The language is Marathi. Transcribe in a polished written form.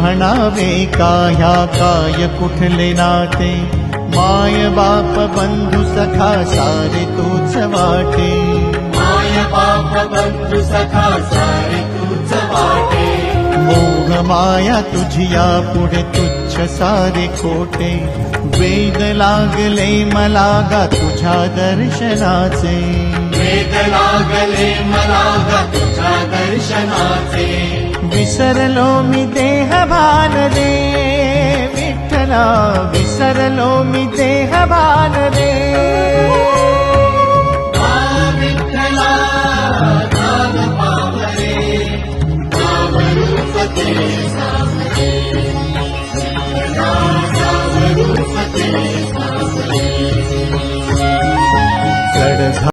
म्हणावे का ह्या काय कुठले नाते, माय बाप बंधू सखा सारे तूच वाटे, माय बाप बंधू सखा सारे तूच वाटे, मोह माया तुझिया पुढे तुच्छ सारे खोटे, वेद लागले मला गा तुझ्या दर्शनाचे, वेद लागले मला ग तुझ्या दर्शनाचे, विसरलो मी देह भान रे विठ्ठला, विसरलो मी देह भान रे।